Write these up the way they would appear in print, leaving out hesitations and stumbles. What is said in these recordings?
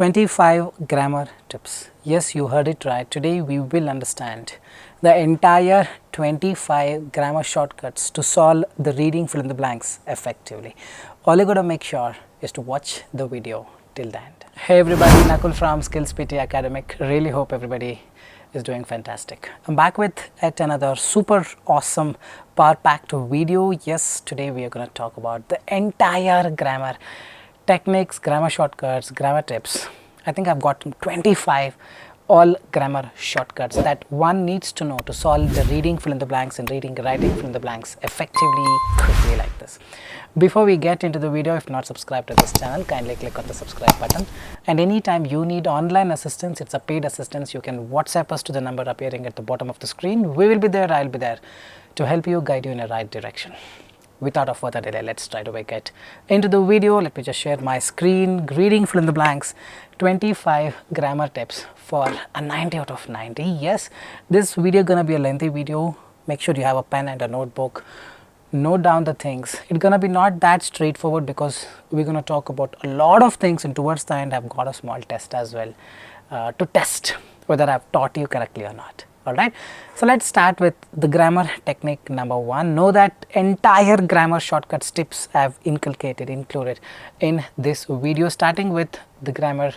25 grammar tips. Yes, you heard it right. Today we will understand the entire 25 grammar shortcuts to solve the reading fill in the blanks effectively. All you gotta make sure is to watch the video till the end. Hey everybody, Nakul from Skills PT Academic. Really hope everybody is doing fantastic. I'm back with yet another super awesome power packed video. Yes, today we are going to talk about the entire grammar techniques, grammar shortcuts, grammar tips. I think I've got 25 all grammar shortcuts that one needs to know to solve the reading fill in the blanks and writing fill in the blanks effectively, quickly like this. Before we get into the video, if not subscribed to this channel, kindly click on the subscribe button. And anytime you need online assistance, it's a paid assistance, you can WhatsApp us to the number appearing at the bottom of the screen. We will be there, I'll be there to help you, guide you in the right direction. Without a further delay, let's try to get into the video. Let me just share my screen. Reading fill in the blanks, 25 grammar tips for a 90 out of 90. Yes, this video gonna be a lengthy video. Make sure you have a pen and a notebook. Note down the things. It's gonna be not that straightforward because we're gonna talk about a lot of things, and towards the end I've got a small test as well to test whether I've taught you correctly or not. Alright, so let's start with the grammar technique number one. Know that entire grammar shortcuts tips I've included in this video, starting with the grammar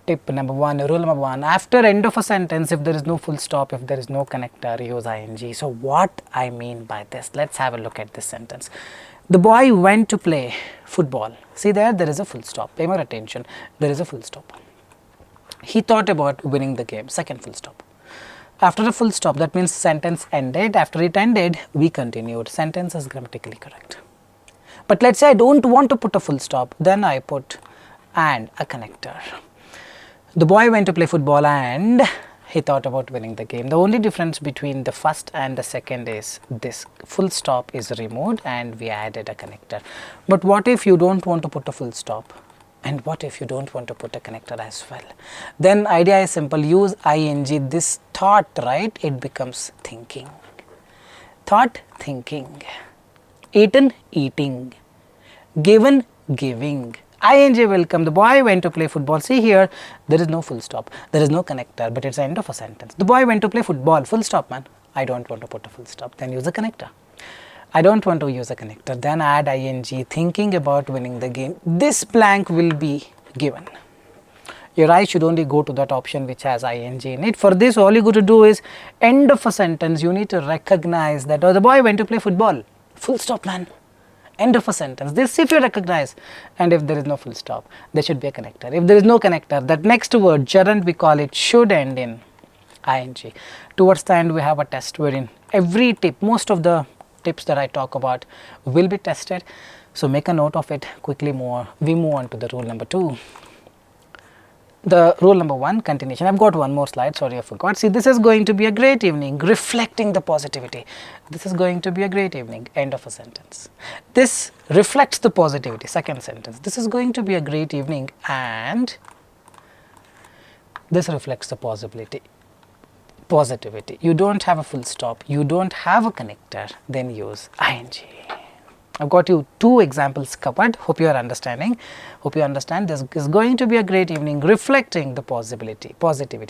tip number one, rule number one. After end of a sentence, if there is no full stop, if there is no connector, use ing. So what I mean by this, let's have a look at this sentence. The boy went to play football. See there is a full stop. Pay more attention. There is a full stop. He thought about winning the game. Second full stop. After a full stop, that means sentence ended. After it ended, we continued. Sentence is grammatically correct. But let's say I don't want to put a full stop. Then I put and a connector. The boy went to play football and he thought about winning the game. The only difference between the first and the second is this full stop is removed and we added a connector. But what if you don't want to put a full stop? And what if you don't want to put a connector as well? Then idea is simple. Use ing. This thought, right? It becomes thinking. Thought, thinking. Eaten, eating. Given, giving. Ing will come. The boy went to play football. See here, there is no full stop. There is no connector, but it's the end of a sentence. The boy went to play football. Full stop, man. I don't want to put a full stop. Then use a connector. I don't want to use a connector, then add ing, thinking about winning the game. This blank will be given. Your eyes should only go to that option which has ing in it. For this, all you got to do is end of a sentence, you need to recognize that, oh, the boy went to play football. Full stop, man. End of a sentence. This if you recognize, and if there is no full stop, there should be a connector. If there is no connector, that next word, gerund, we call it, should end in ing. Towards the end, we have a test wherein every tip, most of the tips that I talk about will be tested. So make a note of it. Quickly we move on to the rule number two. The rule number one, continuation. I've got one more slide. Sorry, I forgot. See, this is going to be a great evening. Reflecting the positivity. This is going to be a great evening. End of a sentence. This reflects the positivity. Second sentence. This is going to be a great evening, and this reflects the positivity. You don't have a full stop, you don't have a connector, then use ing. I've got you two examples covered. Hope you are understanding. Hope you understand this is going to be a great evening, reflecting the positivity,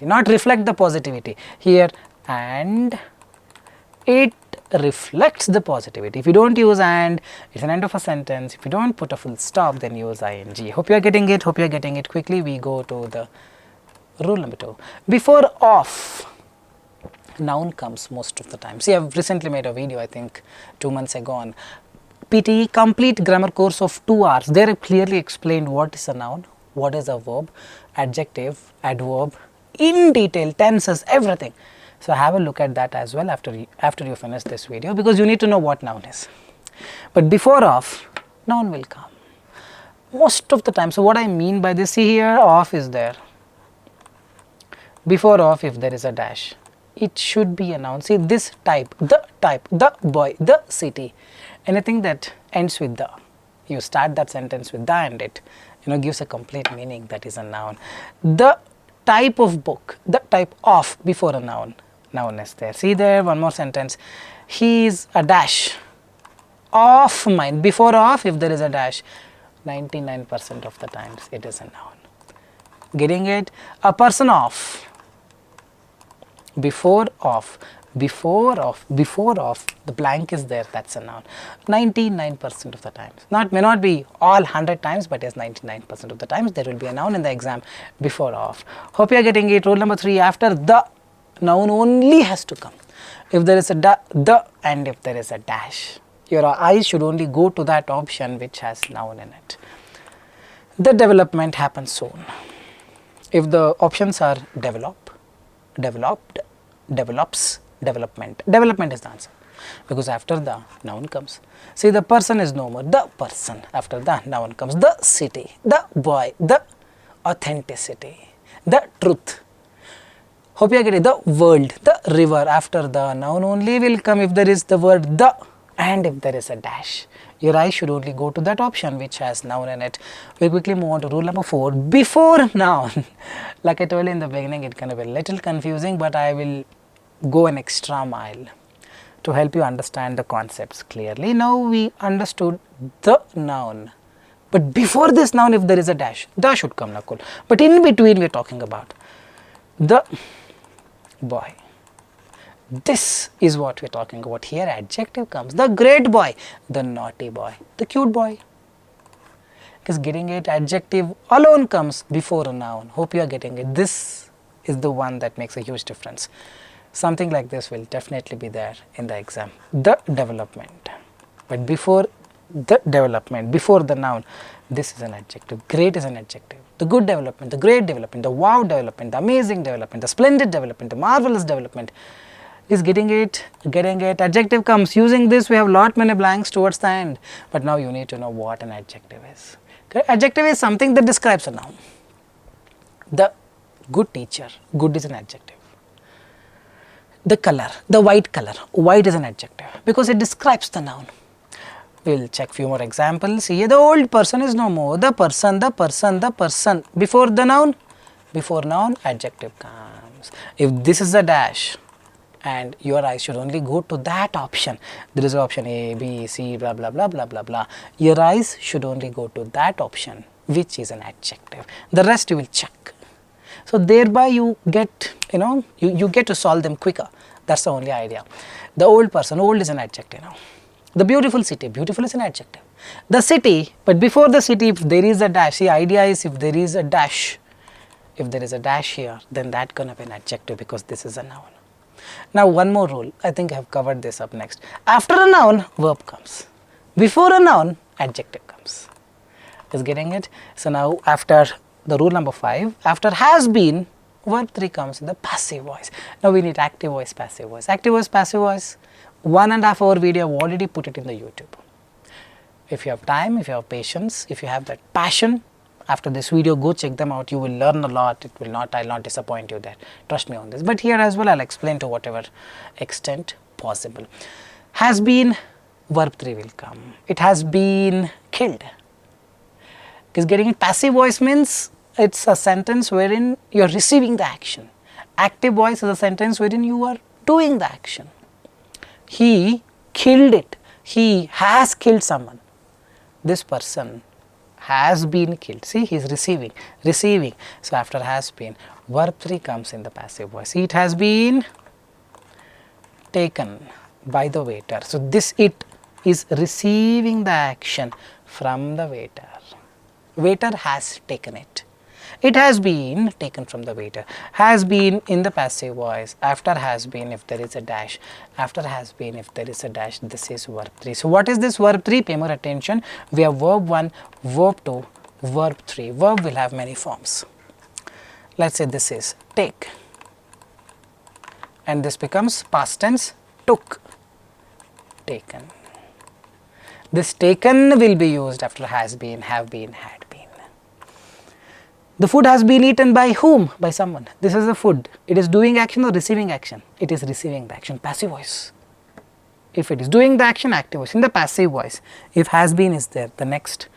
not reflect the positivity here, and it reflects the positivity. If you don't use and, it's an end of a sentence. If you don't put a full stop, then use ing. Hope you are getting it. Hope you are getting it. Quickly we go to the rule number two. Before of, noun comes most of the time. See, I've recently made a video, I think 2 months ago, on PTE, complete grammar course of 2 hours. There I clearly explained what is a noun, what is a verb, adjective, adverb, in detail, tenses, everything. So have a look at that as well after you finish this video, because you need to know what noun is. But before of, noun will come most of the time. So what I mean by this, see here, of is there. Before of, if there is a dash, it should be a noun. See, this type, the boy, the city, anything that ends with the, you start that sentence with the and it, gives a complete meaning, that is a noun. The type of book, the type of before a noun is there. See there, one more sentence, he is a dash of mine. Before of, if there is a dash, 99% of the times it is a noun. Getting it? A person of, before of, before of, before of, the blank is there, that's a noun. 99% of the times, may not be all 100 times, but yes, 99% of the times there will be a noun in the exam before of. Hope you are getting it. Rule number 3, after the, noun only has to come. If there is a the and if there is a dash, your eyes should only go to that option which has noun in it. The development happens soon. If the options are develop, developed, develops, development, development is the answer, because after the noun comes. See, the person is no more, the person, after the noun comes. The city, the boy, the authenticity, the truth. Hope you are getting the world, the river, after the noun only will come if there is the word the and if there is a dash. Your eyes should only go to that option which has noun in it. We quickly move on to rule number 4, before noun. Like I told you in the beginning, it can be a little confusing, but I will go an extra mile to help you understand the concepts clearly. Now we understood the noun, but before this noun, if there is a dash, the should come, Nakul. But in between, we are talking about the boy. This is what we are talking about. Here adjective comes. The great boy, the naughty boy, the cute boy. Because getting it, adjective alone comes before a noun. Hope you are getting it. This is the one that makes a huge difference. Something like this will definitely be there in the exam. The development. But before the development, before the noun, this is an adjective. Great is an adjective. The good development, the great development, the wow development, the amazing development, the splendid development, the marvelous development. Is getting it, getting it. Adjective comes. Using this, we have lot many blanks towards the end. But now you need to know what an adjective is. Okay? Adjective is something that describes a noun. The good teacher, good is an adjective. The color, the white color, white is an adjective because it describes the noun. We will check few more examples. Here the old person is no more. The person, the person, the person. Before the noun, adjective comes. If this is a dash, and your eyes should only go to that option. There is an option A, B, C, blah, blah, blah, blah, blah, blah. Your eyes should only go to that option, which is an adjective. The rest you will check. So thereby you get, you get to solve them quicker. That's the only idea. The old person, old is an adjective now. The beautiful city, beautiful is an adjective. The city, but before the city, if there is a dash, the idea is if there is a dash, here, then that gonna be an adjective because this is a noun. Now one more rule, I think I have covered this up next. After a noun, verb comes. Before a noun, adjective comes. Is getting it? So now after the rule number 5, after has been, verb 3 comes in the passive voice. Now we need active voice, passive voice. Active voice, passive voice, 1.5 hour video, I have already put it in the YouTube. If you have time, if you have patience, if you have that passion, after this video, go check them out. You will learn a lot. I'll not disappoint you there. Trust me on this. But here as well, I'll explain to whatever extent possible. Has been, verb 3 will come. It has been killed. Because getting it, passive voice means it's a sentence wherein you are receiving the action. Active voice is a sentence wherein you are doing the action. He killed it. He has killed someone. This person has been killed. See, he is receiving. So after has been, verb 3 comes in the passive voice. It has been taken by the waiter. So this it is receiving the action from the waiter. Waiter has taken it. It has been taken from the waiter. Has been in the passive voice. After has been, if there is a dash. After has been, if there is a dash, this is verb 3. So what is this verb 3? Pay more attention. We have verb 1, verb 2, verb 3. Verb will have many forms. Let's say this is take. And this becomes past tense, took, taken. This taken will be used after has been, have been, had been. The food has been eaten by whom? By someone. This is the food. It is doing action or receiving action? It is receiving the action, passive voice. If it is doing the action, active voice. In the passive voice, if has been is there, the next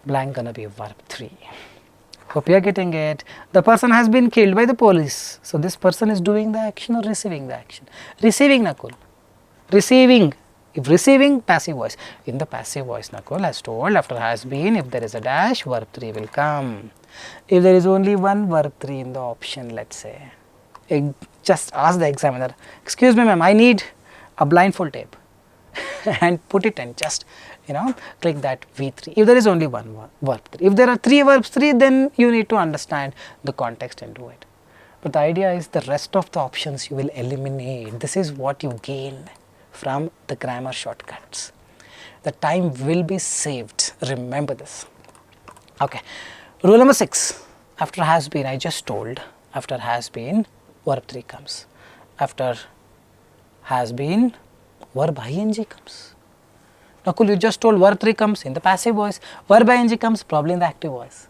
blank gonna be verb 3. Hope you are getting it. The person has been killed by the police. So this person is doing the action or receiving the action? Receiving, Nakul. Receiving. If receiving, passive voice. In the passive voice, Nakul has told after has been, if there is a dash, verb 3 will come. If there is only one verb 3 in the option, let's say, just ask the examiner, excuse me ma'am, I need a blindfold tape and put it and just click that V3. If there is only one verb 3. If there are 3 verbs 3, then you need to understand the context and do it. But the idea is the rest of the options you will eliminate. This is what you gain from the grammar shortcuts. The time will be saved. Remember this. Okay. Rule number 6. After has been, I just told, after has been, verb 3 comes. After has been, verb ing comes. Nakul, you just told verb 3 comes in the passive voice. Verb ing comes probably in the active voice.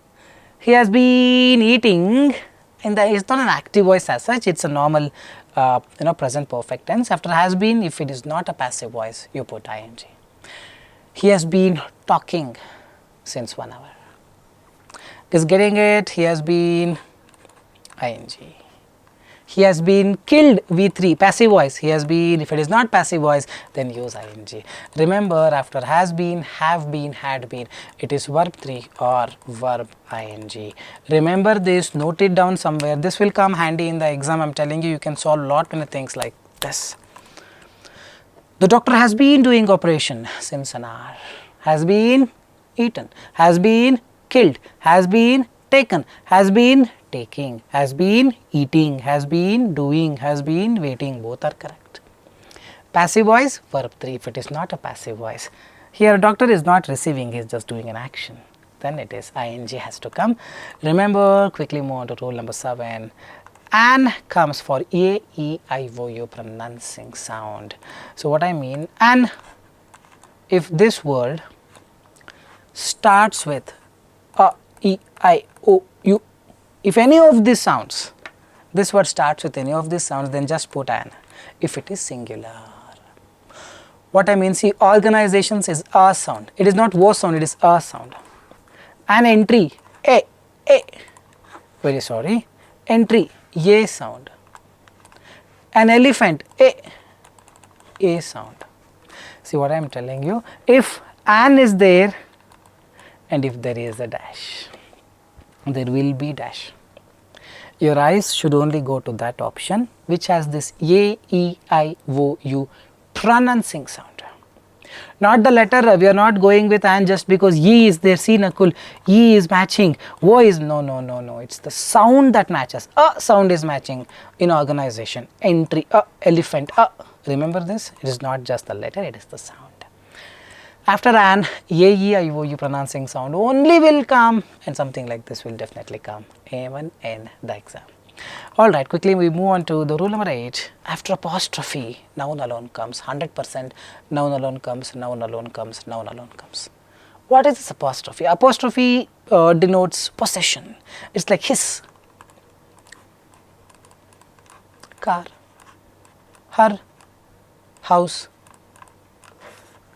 He has been eating. It's not an active voice as such, it's a normal present perfect tense. After has been, if it is not a passive voice, you put ing. He has been talking since 1 hour. Is getting it? He has been ing. He has been killed, V3, passive voice. He has been, if it is not passive voice, then use ing. Remember, after has been, have been, had been, it is verb 3 or verb ing. Remember this, note it down somewhere. This will come handy in the exam. I am telling you, you can solve lot many things like this. The doctor has been doing operation since an hour. Has been eaten, has been killed, has been taken, has been taking, has been eating, has been doing, has been waiting. Both are correct. Passive voice, verb 3 if it is not a passive voice. Here doctor is not receiving, he is just doing an action. Then it is ing has to come. Remember, quickly move on to rule number 7. An comes for a, e, I, o, u pronouncing sound. So what I mean, an, if this word starts with a, e, I, o, u, if any of these sounds, this word starts with any of these sounds, then just put an, if it is singular. What I mean, see, organizations is a sound, it is not o sound, it is a sound. An entry, a, very sorry, entry, a sound. An elephant, a sound. See what I am telling you, if an is there and if there is a dash, there will be dash. Your eyes should only go to that option which has this a, e, I, o, u pronouncing sound. Not the letter, we are not going with and just because e is there. See Nakul, e is matching, o is no, it's the sound that matches. A sound is matching in organization. Entry, elephant, remember this, it is not just the letter, it is the sound. After an, a, e, I, o, u pronouncing sound only will come, and something like this will definitely come even in the exam. Alright, quickly we move on to the rule number 8. After apostrophe, noun alone comes, 100% noun alone comes, noun alone comes, noun alone comes. What is this apostrophe? Apostrophe denotes possession. It's like his, car, her, house,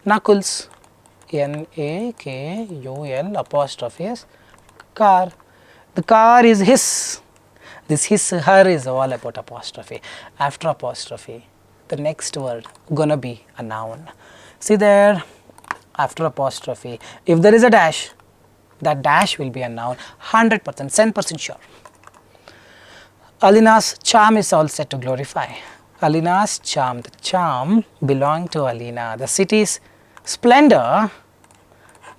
knuckles, N-A-K-U-L apostrophe is car. The car is his. This his, her is all about apostrophe. After apostrophe, the next word gonna be a noun. See there, after apostrophe, if there is a dash, that dash will be a noun, 100%, 10% sure. Alina's charm is all set to glorify. Alina's charm, the charm belonged to Alina. The city's splendor,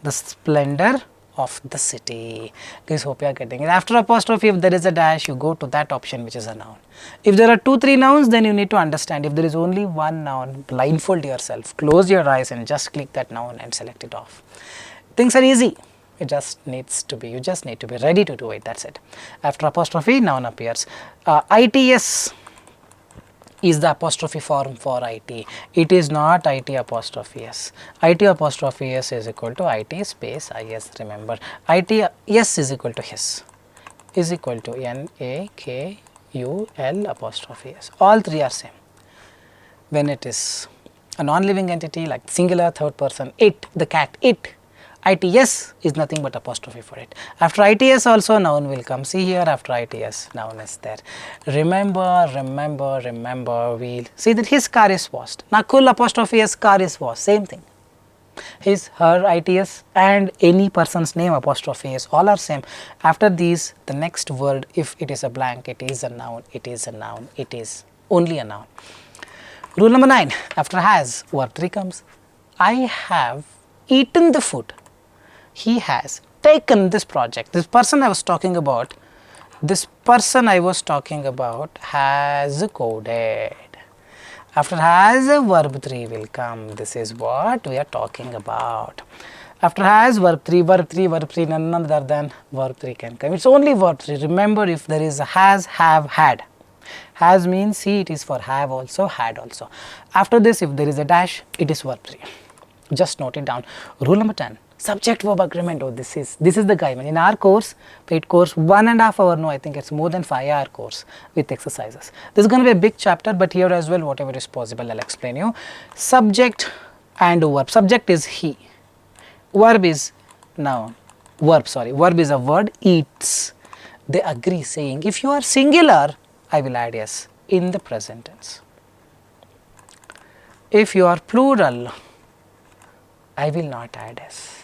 the splendor of the city. Guys, hope you are getting it. After apostrophe, if there is a dash, you go to that option which is a noun. If there are 2-3 nouns, then you need to understand. If there is only one noun, blindfold yourself, close your eyes and just click that noun and select it off. Things are easy. It just needs to be, you just need to be ready to do it, that's it. After apostrophe, noun appears. ITS is the apostrophe form for IT. It is not IT apostrophe S. IT apostrophe S is equal to IT space IS, remember. IT S is equal to his, is equal to NAKUL apostrophe S. All three are same. When it is a non-living entity like singular, third person, it, the cat, it, ITS is nothing but apostrophe for it. After ITS also noun will come. See here, after ITS noun is there. Remember, we'll see that his car is washed. Nakul apostrophe S, car is washed, same thing. His, her, ITS and any person's name apostrophe S, all are same. After these, the next word, if it is a blank, it is a noun, it is a noun, it is only a noun. Rule number 9, after has, verb 3 comes. I have eaten the food. He has taken this project. This person I was talking about, has coded. After has, verb 3 will come. This is what we are talking about. After has, verb 3, none other than verb 3 can come. It's only verb 3. Remember, if there is a has, have, had. Has means, see, it is for have also, had also. After this, if there is a dash, it is verb 3. Just note it down. Rule number 10. Subject-verb agreement. Oh, this is the guy. In our course, paid course, 1.5 hour, no, I think it's more than 5 hour course with exercises. This is going to be a big chapter, but here as well, whatever is possible, I'll explain you. Subject and verb. Subject is he. Verb is noun. Verb is a word, eats. They agree saying, if you are singular, I will add yes in the present tense. If you are plural, I will not add s.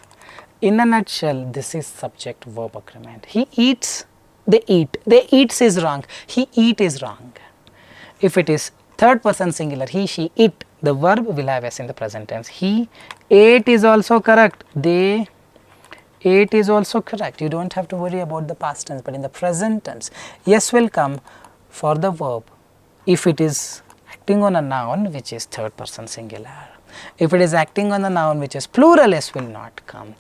In a nutshell, this is subject-verb agreement. He eats, they eat. They eats is wrong. He eat is wrong. If it is third person singular, he, she, it, the verb will have s in the present tense. He ate is also correct. They ate is also correct. You don't have to worry about the past tense, but in the present tense, yes will come for the verb if it is acting on a noun which is third person singular. If it is acting on a noun which is plural, s will not come.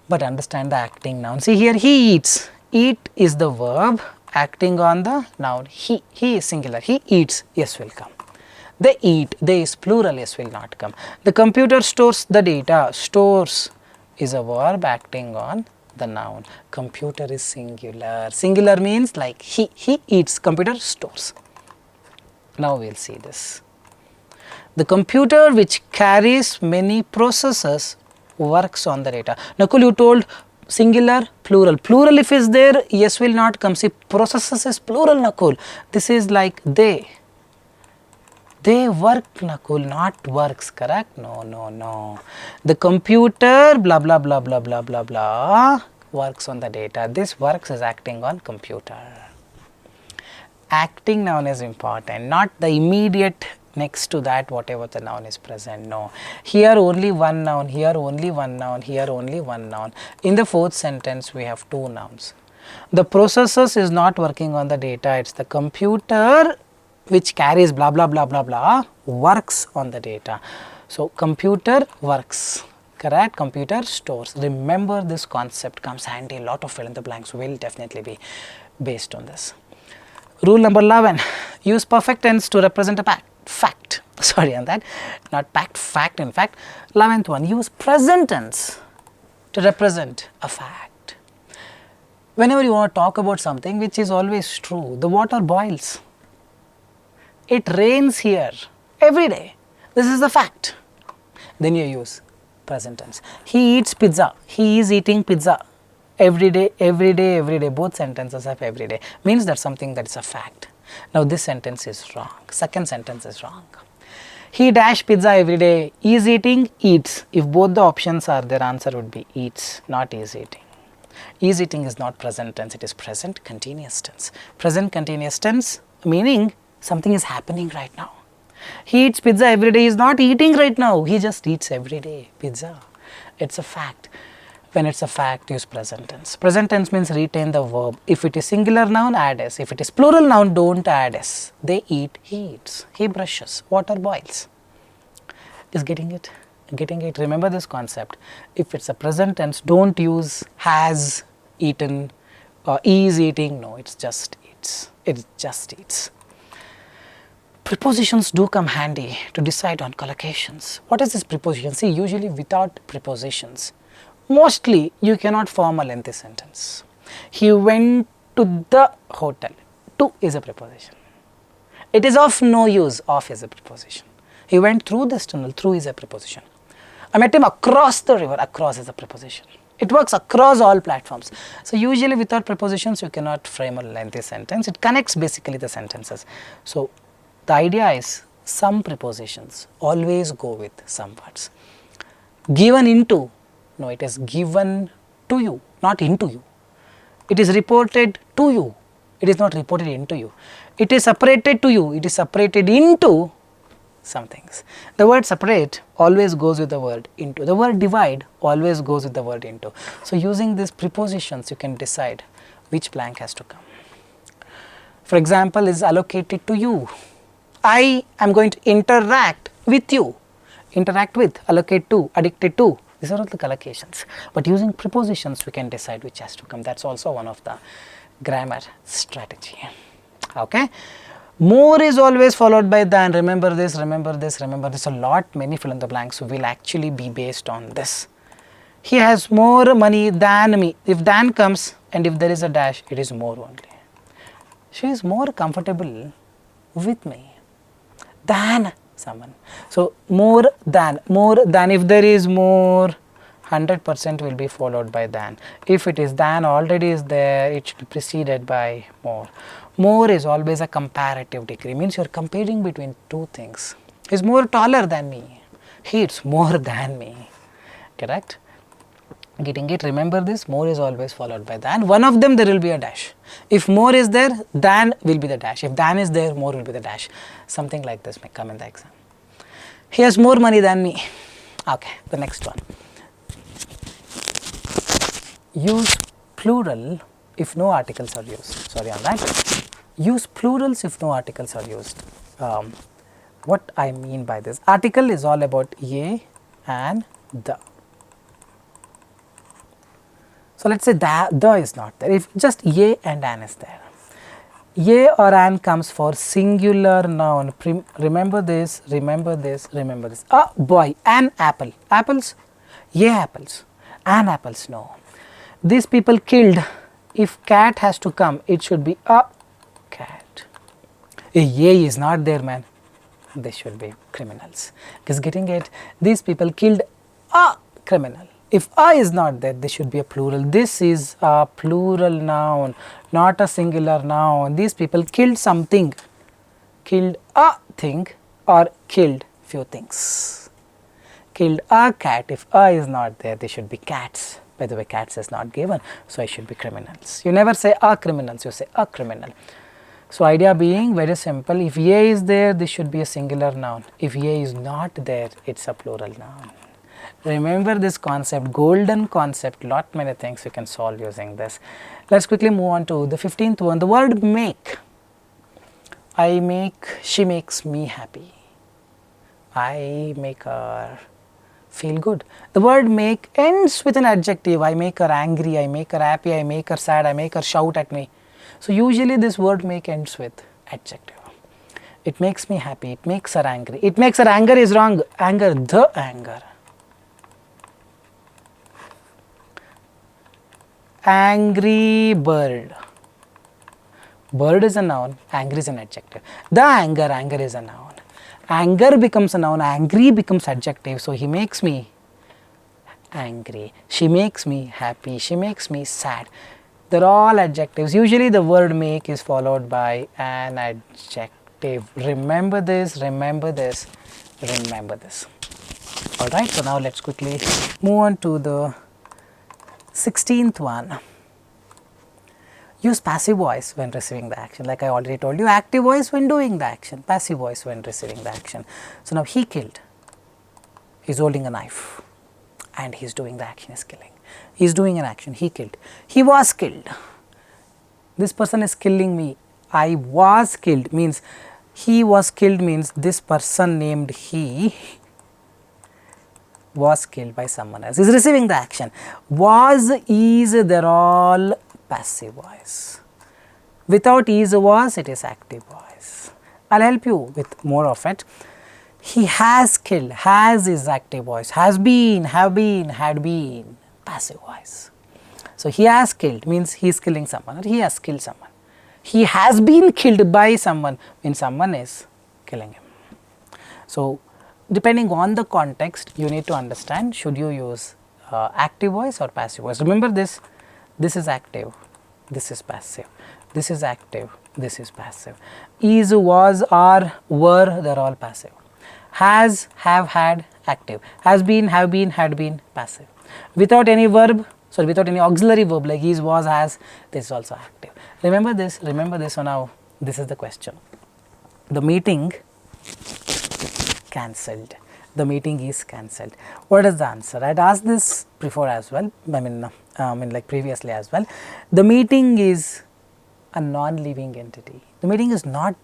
But understand the acting noun. See here, he eats. Eat is the verb acting on the noun. He is singular. He eats, yes will come. They eat, they is plural, yes will not come. The computer stores the data. Stores is a verb acting on the noun. Computer is singular. Singular means like he eats, computer stores. Now we will see this. The computer which carries many processes works on the data. Nakul, you told singular, plural. Plural if is there, yes will not come. See, processes is plural, Nakul. This is like they. They work, Nakul, not works, correct? No. The computer, blah, blah, blah, blah, blah, blah, blah, works on the data. This works is acting on computer. Acting noun is important, not the immediate next to that whatever the noun is present. No, here only one noun, here only one noun, here only one noun. In the fourth sentence we have two nouns. The processes is not working on the data, it's the computer which carries blah blah blah blah blah works on the data. So computer works, correct? Computer stores. Remember, this concept comes handy. A lot of fill in the blanks will definitely be based on this. Rule number 11, use perfect tense to represent a fact. Sorry on that, not fact in fact. 11th one, use present tense to represent a fact. Whenever you want to talk about something which is always true, the water boils. It rains here every day. This is the fact. Then you use present tense. He eats pizza. He is eating pizza. Every day, both sentences have every day. Means that something that is a fact. Now this sentence is wrong. Second sentence is wrong. He dash pizza every day. Is eating, eats. If both the options are there, answer would be eats, not is eating. Is eating is not present tense, it is present continuous tense. Present continuous tense meaning something is happening right now. He eats pizza every day is not eating right now. He just eats every day pizza. It's a fact. When it's a fact, use present tense. Present tense means retain the verb. If it is singular noun, add s. If it is plural noun, don't add s. They eat, he eats. He brushes, water boils. Is getting it? Getting it? Remember this concept. If it's a present tense, don't use has eaten or is eating. No, it's just eats. It just eats. Prepositions do come handy to decide on collocations. What is this preposition? See, usually without prepositions, mostly you cannot form a lengthy sentence. He went to the hotel. To is a preposition. It is of no use. Of is a preposition. He went through this tunnel. Through is a preposition. I met him across the river. Across is a preposition. It works across all platforms. So usually without prepositions you cannot frame a lengthy sentence. It connects basically the sentences. So the idea is some prepositions always go with some words. Given into, no, it is given to you, not into you. It is reported to you, it is not reported into you. It is separated to you, it is separated into some things. The word separate always goes with the word into. The word divide always goes with the word into. So using these prepositions you can decide which blank has to come. For example, is allocated to you. I am going to interact with you. Interact with, allocate to, addicted to. These are all the collocations. But using prepositions we can decide which has to come. That's also one of the grammar strategy. Okay. More is always followed by than. Remember this, remember this, remember this. A lot, many fill in the blanks will actually be based on this. He has more money than me. If than comes and if there is a dash, it is more only. She is more comfortable with me than someone. So more than, if there is more, 100% will be followed by than. If it is than already is there, it should be preceded by more. More is always a comparative degree, means you are comparing between two things. He is more taller than me, he is more than me, correct? Getting it? Remember this, more is always followed by than. One of them there will be a dash. If more is there, than will be the dash. If than is there, more will be the dash. Something like this may come in the exam. He has more money than me. Okay, the next one. Use plural if no articles are used. Sorry on that. Use plurals if no articles are used. What I mean by this, article is all about ye and the. So let us say the is not there. If just ye and an is there. Ye or an comes for singular noun. Remember this, remember this, remember this. A boy, an apple. Apples, ye apples. An apples, no. These people killed. If cat has to come, it should be a cat. If ye is not there, man, they should be criminals. Because getting it, these people killed a criminal. If a is not there, this should be a plural. This is a plural noun, not a singular noun. These people killed something, killed a thing or killed few things. Killed a cat. If a is not there, they should be cats. By the way, cats is not given, so it should be criminals. You never say a criminals, you say a criminal. So idea being very simple. If ye is there, this should be a singular noun. If ye is not there, it's a plural noun. Remember this concept, golden concept, lot many things you can solve using this. Let's quickly move on to the 15th one, the word make. I make, she makes me happy. I make her feel good. The word make ends with an adjective. I make her angry, I make her happy, I make her sad, I make her shout at me. So usually this word make ends with adjective. It makes me happy, it makes her angry. It makes her anger is wrong, anger, the anger. Angry bird. Bird is a noun, angry is an adjective. The anger, anger is a noun. Anger becomes a noun, angry becomes adjective. So he makes me angry, she makes me happy, she makes me sad. They're all adjectives. Usually the word make is followed by an adjective. Remember this, remember this, remember this. Alright, so now let's quickly move on to the 16th one. Use passive voice when receiving the action. Like I already told you, active voice when doing the action, passive voice when receiving the action. So now he killed. He's holding a knife and he's doing the action, is killing. He's doing an action, he killed. He was killed. This person is killing me. I was killed means he was killed means this person named he was killed by someone else. Is receiving the action. Was, is, they're all passive voice. Without is, was, it is active voice. I'll help you with more of it. He has killed. Has is active voice. Has been, have been, had been, passive voice. So he has killed means he is killing someone or he has killed someone. He has been killed by someone means someone is killing him. So depending on the context, you need to understand should you use active voice or passive voice. Remember this is active, this is passive, this is active, this is passive. Is, was, are, were, they are all passive. Has, have, had, active. Has been, have been, had been, passive. Without any verb, sorry, without any auxiliary verb like is, was, has, this is also active. Remember this, so now this is the question. The meeting cancelled. The meeting is cancelled. What is the answer? I had asked this before as well, like previously as well. The meeting is a non-living entity. The meeting is not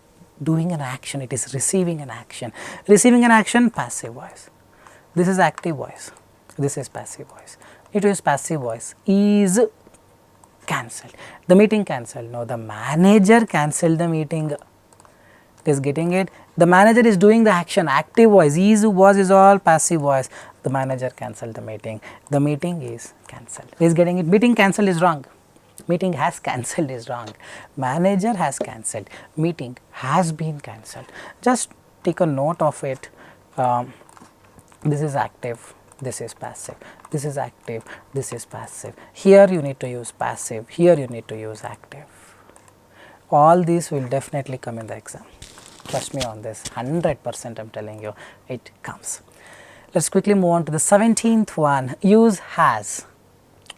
doing an action, it is receiving an action. Receiving an action, passive voice. This is active voice, this is passive voice. It is passive voice. Is cancelled. The meeting cancelled. No, the manager cancelled the meeting. Is getting it? The manager is doing the action, active voice. Is, was is all passive voice. The manager cancelled the meeting. The meeting is cancelled. Is getting it? Meeting cancelled is wrong. Meeting has cancelled is wrong. Manager has cancelled. Meeting has been cancelled. Just take a note of it. This is active, this is passive. This is active, this is passive. Here you need to use passive, here you need to use active. All these will definitely come in the exam. Trust me on this, 100% I am telling you, it comes. Let us quickly move on to the 17th one. Use has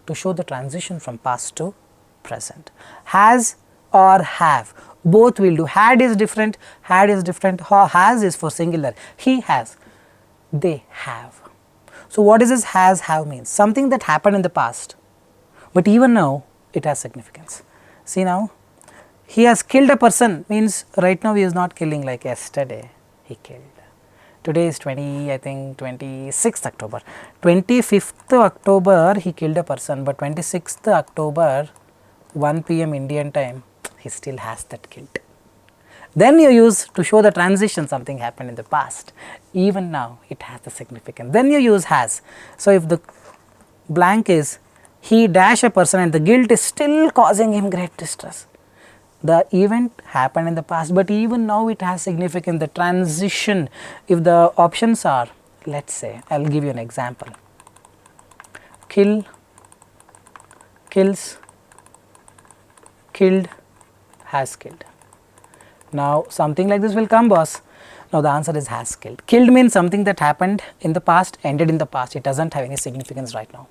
to show the transition from past to present. Has or have, both will do. Had is different, has is for singular. He has, they have. So what is this has, have means? Something that happened in the past, but even now it has significance. See now, he has killed a person means right now he is not killing like yesterday he killed. Today is 26th October. 25th October he killed a person, but 26th October 1 p.m. Indian time he still has that guilt. Then you use to show the transition, something happened in the past, even now it has the significance. Then you use has. So if the blank is he dash a person and the guilt is still causing him great distress. The event happened in the past, but even now it has significance. The transition, if the options are, let's say, I will give you an example. Kill, kills, killed, has killed. Now something like this will come, boss. Now the answer is has killed. Killed means something that happened in the past, ended in the past, it does not have any significance right now.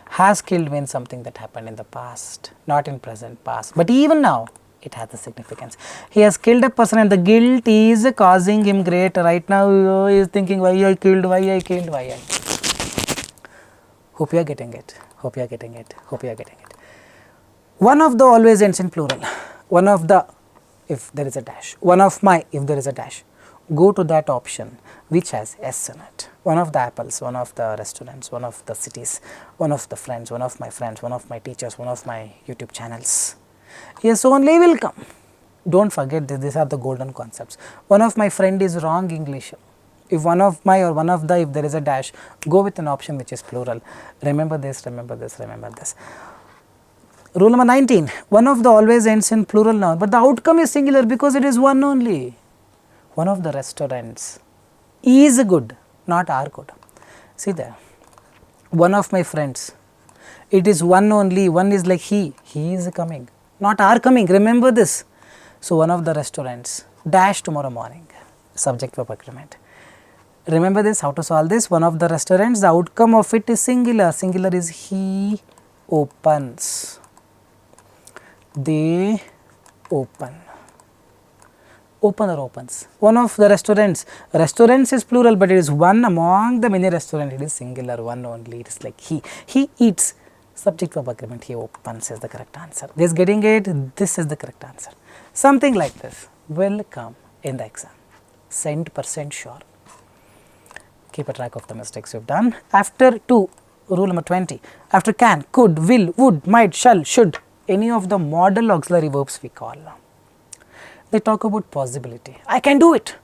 Has killed means something that happened in the past, not in present, past, but even now it has the significance. He has killed a person and the guilt is causing him great. Right now he is thinking why I killed, why I killed, why I. Hope you are getting it, hope you are getting it, hope you are getting it. One of the always ends in plural. One of the, if there is a dash. One of my, if there is a dash. Go to that option which has S in it. One of the apples, one of the restaurants, one of the cities, one of the friends, one of my teachers, one of my YouTube channels. Yes only will come. Don't forget this, these are the golden concepts. One of my friend is wrong English. If one of my or one of the, if there is a dash, go with an option which is plural. Remember this, remember this, remember this. Rule number 19, one of the always ends in plural noun, but the outcome is singular because it is one only. One of the restaurants is good, not are good. See there, one of my friends, it is one only, one is like he is coming, not are coming, remember this. So one of the restaurants, dash tomorrow morning, subject-verb agreement. Remember this, how to solve this? One of the restaurants, the outcome of it is singular, singular is he opens. They open. Open or opens. One of the restaurants. Restaurants is plural, but it is one among the many restaurants. It is singular, one only. It is like he. He eats. Subject verb agreement. He opens is the correct answer. This getting it. This is the correct answer. Something like this will come in the exam. %% sure. Keep a track of the mistakes you've done. After 2, rule number 20. After can, could, will, would, might, shall, should. Any of the modal auxiliary verbs we call. They talk about possibility. I can do it.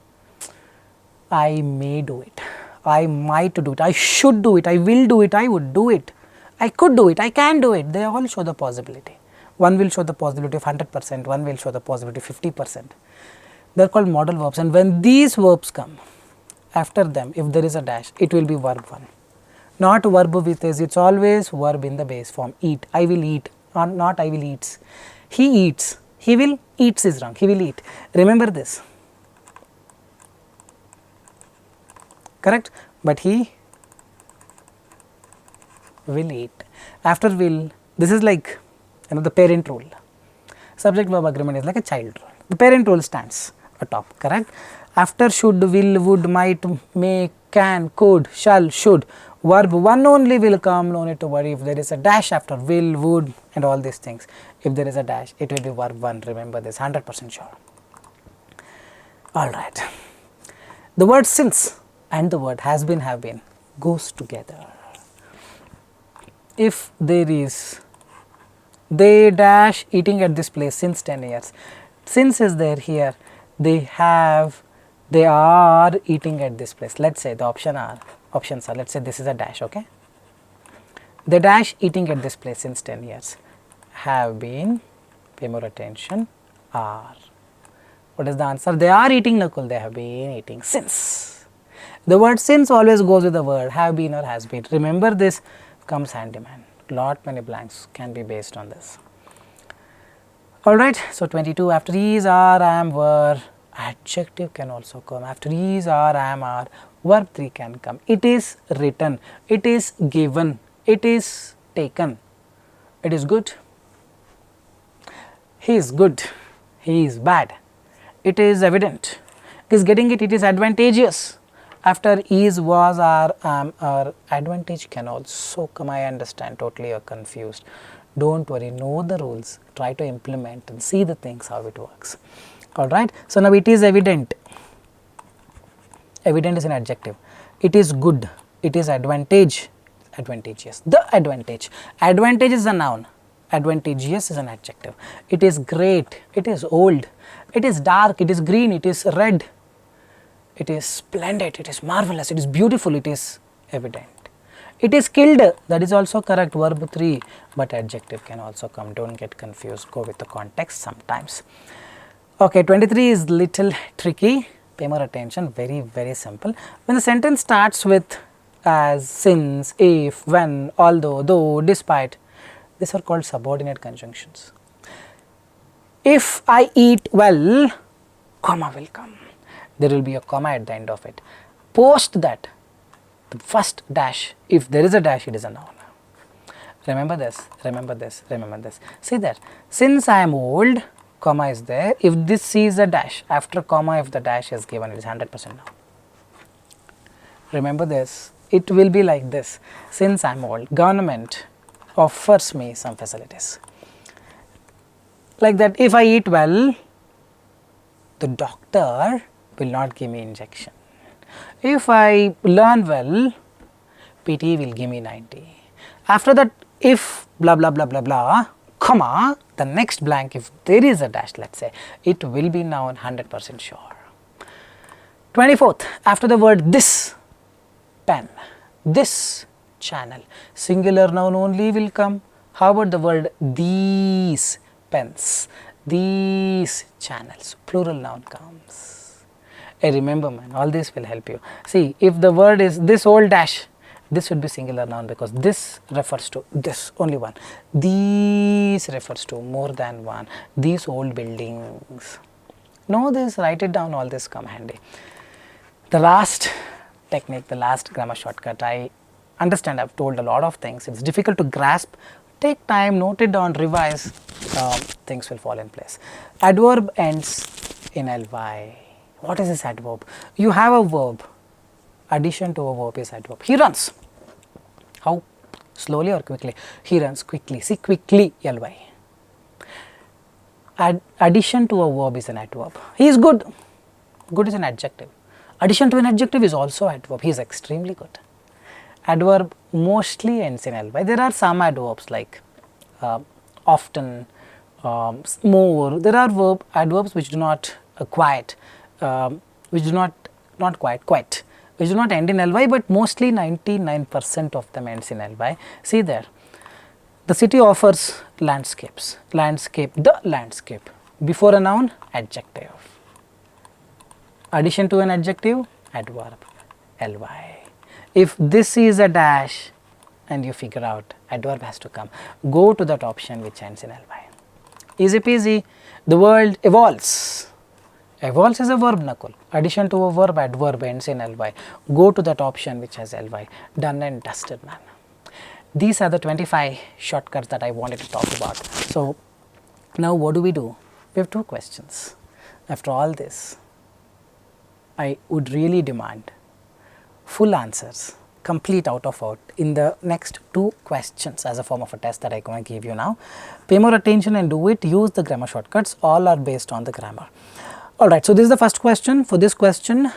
I may do it. I might do it. I should do it. I will do it. I would do it. I could do it. I can do it. They all show the possibility. One will show the possibility of 100%. One will show the possibility of 50%. They are called modal verbs. And when these verbs come, after them, if there is a dash, it will be verb 1. Not verb with is, it's always verb in the base form. Eat, I will eat, or not I will eats. He eats, he will, eats is wrong, he will eat. Remember this, correct? But he will eat. After will, this is like the parent rule. Subject verb agreement is like a child rule. The parent rule stands atop, correct? After should, will, would, might, may, can, could, shall, should, verb 1 only will come, no need to worry. If there is a dash after will, would and all these things, if there is a dash, it will be verb 1, remember this, 100% sure. Alright. The word since and the word has been, have been goes together. If there is, they dash eating at this place since 10 years. Since is there here, they have, they are eating at this place. Let's say the options are, let's say this is a dash, okay? They dash eating at this place since 10 years. Have been, pay more attention, are. What is the answer? They are eating, Nakul, they have been eating since. The word since always goes with the word have been or has been. Remember this, comes hand in hand. Lot many blanks can be based on this. Alright, so 22, after is, are, am, were, adjective can also come. After is, are, am, are, verb 3 can come. It is written, it is given, it is taken, it is good, he is good, he is bad, it is evident, it is getting it, it is advantageous. After is, was, are, am, are, advantage can also come. I understand, totally you are confused. Don't worry, know the rules, try to implement and see the things how it works. Alright, so now it is evident. Evident is an adjective. It is good, it is advantageous. The advantage. Advantage is a noun, advantageous is an adjective. It is great, it is old, it is dark, it is green, it is red, it is splendid, it is marvelous, it is beautiful, it is evident. It is skilled, that is also correct, verb 3, but adjective can also come, don't get confused, go with the context sometimes. Okay, 23 is little tricky, pay more attention, very simple. When the sentence starts with as, since, if, when, although, though, despite, these are called subordinate conjunctions. If I eat well, comma will come, there will be a comma at the end of it. Post that, the first dash, if there is a dash, it is a noun. Remember this, remember this, remember this. See that, since I am old, comma is there. If this is a dash, after comma, if the dash is given, it is 100% noun. Remember this, it will be like this, since I am old, government offers me some facilities. Like that, if I eat well, the doctor will not give me injection. If I learn well, PTE will give me 90. After that, if blah blah blah blah blah, comma, the next blank, if there is a dash, let's say, it will be noun, 100% sure. 24th, after the word this, pen, this channel, singular noun only will come. How about the word these pens, these channels, plural noun comes. Hey, remember man, all this will help you. See, if the word is this old dash, this would be singular noun because this refers to this, only one. These refers to more than one. These old buildings. Know this, write it down, all this come handy. The last technique, the last grammar shortcut, I understand I've told a lot of things. It's difficult to grasp. Take time, note it down, revise, things will fall in place. Adverb ends in ly. What is this adverb? You have a verb. Addition to a verb is adverb. He runs. How? Slowly or quickly? He runs quickly. See, quickly, ly. Addition to a verb is an adverb. He is good. Good is an adjective. Addition to an adjective is also adverb. He is extremely good. Adverb mostly ends in ly. There are some adverbs like often, more. There are adverbs which do not quite, which do not quite, which do not end in ly, but mostly 99% of them ends in ly. See there, the city offers landscapes, landscape, the landscape. Before a noun, adjective. Addition to an adjective, adverb. ly. If this is a dash and you figure out, adverb has to come, go to that option which ends in ly. Easy peasy. The world evolves. Evolves is a verb, Nakul. Addition to a verb, adverb ends in ly. Go to that option which has ly. Done and dusted, man. These are the 25 shortcuts that I wanted to talk about. So now what do? We have 2 questions. After all this, I would really demand full answers, complete out of out, in the next 2 questions as a form of a test that I am going to give you now. Pay more attention and do it. Use the grammar shortcuts. All are based on the grammar. Alright, so this is the first question. For this question,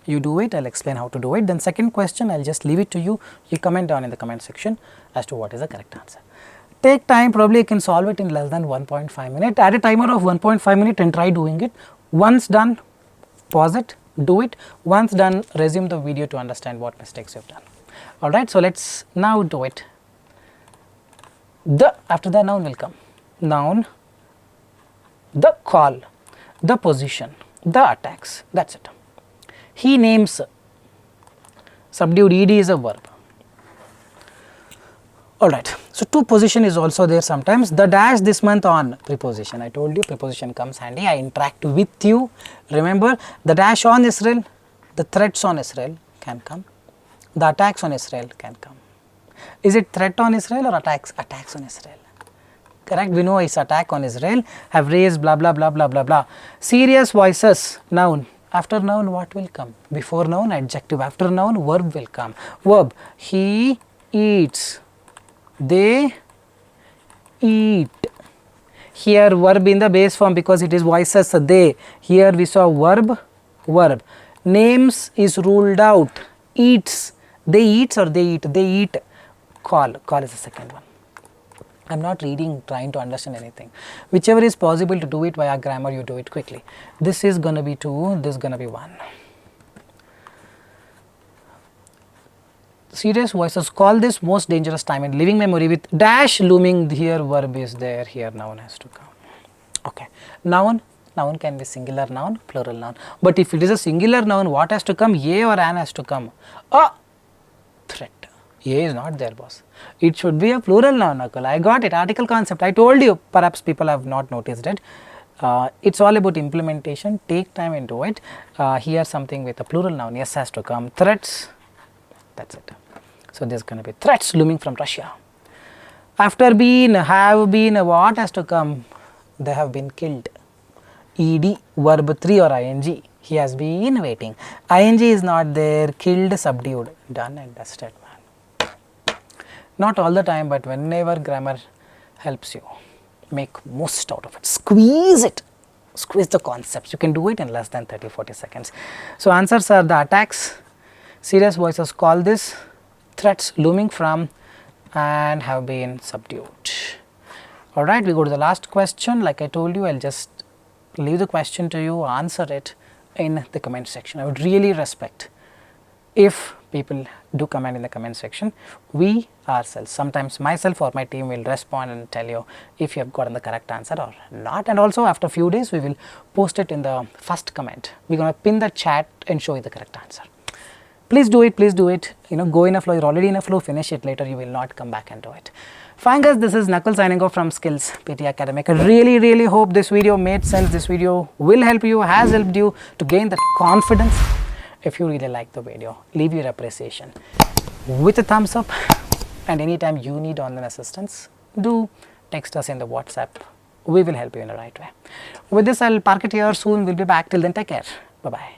you do it, I will explain how to do it. Then second question, I will just leave it to you. You comment down in the comment section as to what is the correct answer. Take time, probably you can solve it in less than 1.5 minutes. Add a timer of 1.5 minutes and try doing it. Once done, pause it, do it. Once done, resume the video to understand what mistakes you have done. Alright, so let us now do it. After the noun will come. Noun, the call, the position, the attacks, that is it. He names, subdued ed is a verb. Alright, so to position is also there sometimes. The dash this month on, preposition. I told you preposition comes handy. I interact with you. Remember, the dash on Israel, the threats on Israel can come. The attacks on Israel can come. Is it threat on Israel or attacks? Attacks on Israel. Correct, we know it's attack on Israel, have raised blah blah blah blah blah blah. Serious voices, noun. After noun what will come? Before noun adjective, after noun verb will come. Verb, he eats, they eat. Here verb in the base form because it is voices they. Here we saw verb. Names is ruled out. Eats, they eats or they eat? They eat. Call is the second one. I am not reading, trying to understand anything. Whichever is possible to do it via grammar, you do it quickly. This is going to be 2, this is going to be 1. Serious voices, call this most dangerous time in living memory with dash looming. Here verb is there, here noun has to come. Okay, noun can be singular noun, plural noun. But if it is a singular noun, what has to come? A or an has to come? A threat. A is not there, boss. It should be a plural noun, Nakul. I got it, article concept. I told you, perhaps people have not noticed it. It's all about implementation. Take time and do it. Here something with a plural noun, yes has to come. Threats, that's it. So there's going to be threats looming from Russia. After been, have been, what has to come? They have been killed. Ed, verb 3 or ing. He has been waiting. Ing is not there, killed, subdued, done and dusted. Not all the time, but whenever grammar helps you, make most out of it. Squeeze it. Squeeze the concepts. You can do it in less than 30-40 seconds. So answers are the attacks, serious voices call this, threats looming from, and have been subdued. Alright, we go to the last question. Like I told you, I'll just leave the question to you, answer it in the comment section. I would really respect if people do comment in the comment section. We ourselves, sometimes myself or my team will respond and tell you if you have gotten the correct answer or not. And also after a few days we will post it in the first comment. We are going to pin the chat and show you the correct answer. Please do it, please do it. You know, go in a flow. You're already in a flow, finish it. Later you will not come back and do it. Fine guys, this is Nakul signing off from Skills PTE Academic. I really hope this video made sense. This video will help you, has helped you to gain that confidence. If you really like the video, leave your appreciation with a thumbs up, and anytime you need online assistance, do text us in the WhatsApp. We will help you in the right way. With this, I'll park it here soon. We'll be back. Till then, take care. Bye-bye.